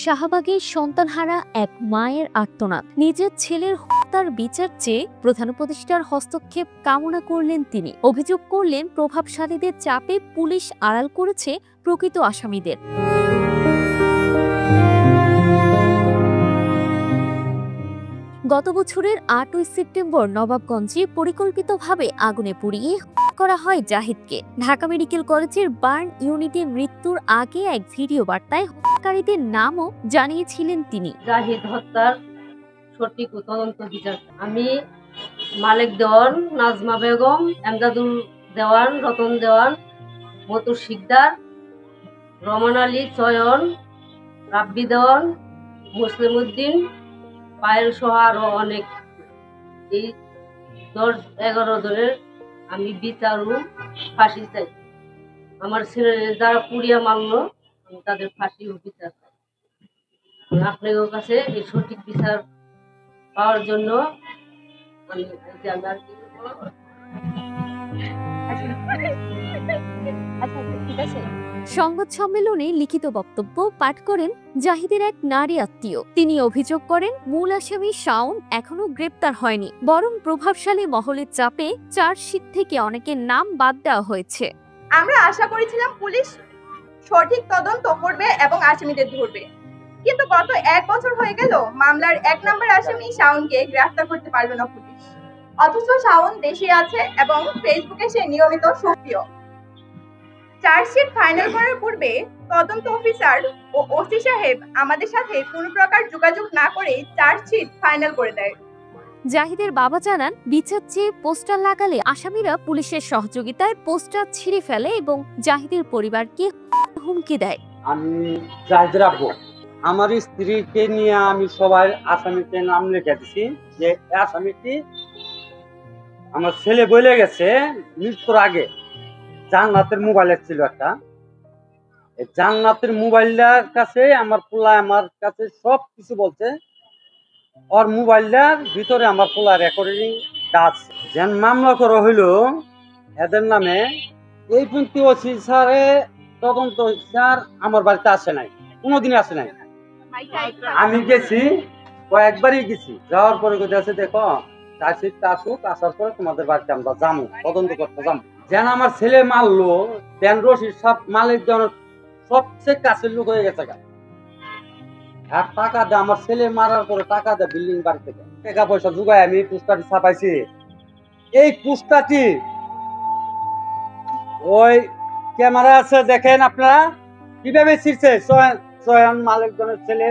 শাহবাগের সন্তানহারা এক মায়ের আর্তনাদ। নিজের ছেলের হত্যার বিচার চেয়ে প্রধান উপদেষ্টার হস্তক্ষেপ কামনা করলেন তিনি। অভিযোগ করলেন প্রভাবশালীদের চাপে পুলিশ আড়াল করেছে প্রকৃত আসামিদের। গত বছরের ৮ই সেপ্টেম্বর নবাবগঞ্জে পরিকল্পিতভাবে আগুনে পুড়িয়ে করা হয় জাহিদকে। ঢাকা মেডিকেল কলেজের বার্ন ইউনিটে মৃত্যুর আগে এক ভিডিও বার্তায় হত্যাকারীদের নামও জানিয়েছিলেন তিনি। জাহিদ হত্যার সঠিক তদন্ত বিচার। আমি মালিক দেওয়ান, নাজমা বেগম, এমদাদুল দেওয়ান, রতন দেওয়ান, মতুর শিকদার, রমান আলী চয়ন, রাব্বি দেওয়ান, মুসলিম উদ্দিন, পায়েল সহ আরো অনেক, এই ১০-১১ জনের আমি বিচার ও ফাঁসি চাই। আমার ছেলের যারা পুড়িয়া মারলো তাদের ফাঁসি ও বিচার চাই। আপনাদের কাছে এই সঠিক বিচার পাওয়ার জন্য আমি আর কি ঠিক আছে। সংবাদ সম্মেলনে লিখিত বক্তব্য পাঠ করেন জাহিদের এক নারী আত্মীয়। তিনি অভিযোগ করেন মূল আসামি শাওন এখনো গ্রেপ্তার হয়নি, বরং প্রভাবশালী মহলের চাপে চার্জশিট থেকে অনেকের নাম বাদ দেওয়া হয়েছে। আমরা আশা করেছিলাম পুলিশ সঠিক তদন্ত করবে এবং আসামিদের ধরবে, কিন্তু গত ১ বছর হয়ে গেল মামলার ১ নম্বর আসামি শাওনকে গ্রেফতার করতে পারল না পুলিশ। অথচ শাওন দেশে আছে এবং ফেসবুকে সে নিয়মিত সক্রিয়। চার্জশিট ফাইনাল করার পূর্বে তদন্ত অফিসার ও ওসি সাহেব আমাদের সাথে কোনো প্রকার যোগাযোগ না করে চার্জশিট ফাইনাল করে দেয়। জাহিদের বাবা জানান, বিচার চেয়ে পোস্টার লাগালে আসামিরা পুলিশের সহযোগিতায় পোস্টার ছিঁড়ে ফেলে এবং জাহিদের পরিবারকে হুমকি দেয়। আমি জাহিদের আব্বু, আমার স্ত্রীকে নিয়ে আমি সবাই আসামিতে নাম লিখে দিছি যে আসামিটি আমার ছেলে বলে গেছে মৃত্যুর আগে জান্নাতের মোবাইল ছিল একটা, জান্নাতের মোবাইলটার কাছে আমার পোলা আমার কাছে সব কিছু বলছে। ওর মোবাইলটার ভিতরে আমার পোলা রেকর্ডিং আছে। যেন মামলা করা হইলো এদের নামে, এই পর্যন্ত ওসি স্যারে তদন্ত স্যার আমার বাড়িতে আসে নাই, কোনোদিনই আসে নাই। আমি গেছি, কয়েকবারই গেছি, যাওয়ার পরে আছে দেখো চার্জশিটটা আসুক, আসার পরে তোমাদের বাড়িতে আমরা যাবো তদন্ত করতে যাবো। যেন আমার ছেলে মারলো দেন রশিদ সব মালিক দেওয়ার সবচেয়ে কাছের লোক হয়ে গেছে। আর টাকা দেয় আমার ছেলে মারার পরে টাকা দেয় বিল্ডিং বাড়ি থেকে টাকা পয়সা জোগায় আমি পোস্টারটি ছাপাইছি। এই পোস্টারটি ওই ক্যামেরা আছে দেখেন আপনারা কিভাবে ছিড়ছে। সোহেন মালিকজনের ছেলে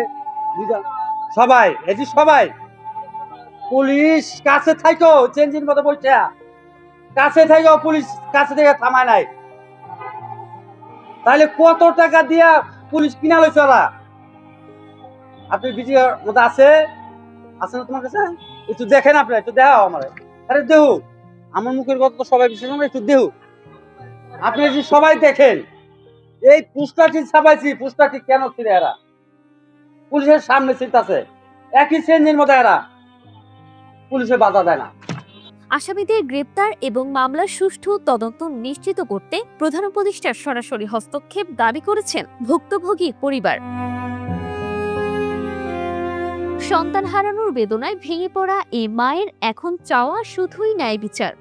সবাই, এই যে সবাই পুলিশ কাছে থাকো চেঞ্জির মতো বলছে, কাছে থাকো পুলিশ কাছে থেকে থামায় নাই। তাহলে কত টাকা দিয়া পুলিশ কিনা লইছে ওরা? আপনি ভিডিওর মধ্যে আছে না তোমার কাছে? একটু দেখেন, আপনি একটু দেখাও আমার। আরে দেহু, আমার মুখের কথা তো সবাই বিশ্বাস করে, একটু দেহু আপনি যে সবাই দেখেন। এই পোস্টারটি ছাপাইছি, পোস্টারটি কেন ছিঁড়ে এরা পুলিশের সামনে ছিঁড়তেছে, একই শ্রেণীর মধ্যে এরা পুলিশে বাধা দেয় না। আসামিদের গ্রেপ্তার এবং মামলার সুষ্ঠু তদন্ত নিশ্চিত করতে প্রধান উপদেষ্টার সরাসরি হস্তক্ষেপ দাবি করেছেন ভুক্তভোগী পরিবার। সন্তান হারানোর বেদনায় ভেঙে পড়া এই মায়ের এখন চাওয়া শুধুই ন্যায় বিচার।